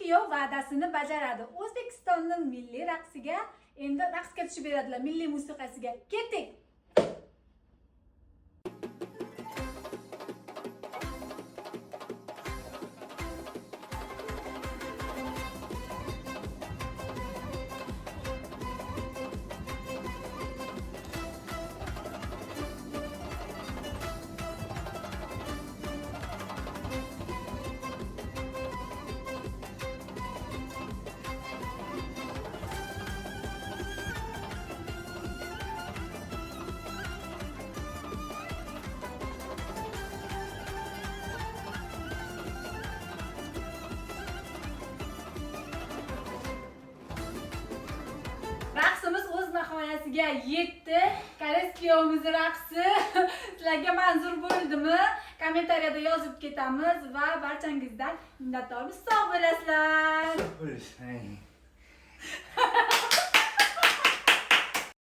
kuyov va'dasini bajaradi. O'zbekistonning milliy raqsiga endi raqsga tushib beradilar, milliy musiqasiga. Ketdik. Raqsimiz o'z nihoyasiga yetdi. Koreys kuyovimiz raqsi sizlarga manzur bo'ldimi? Kommentariyada yozib ketamiz va barchangizdan minnatdormiz. Sog' bo'lasizlar.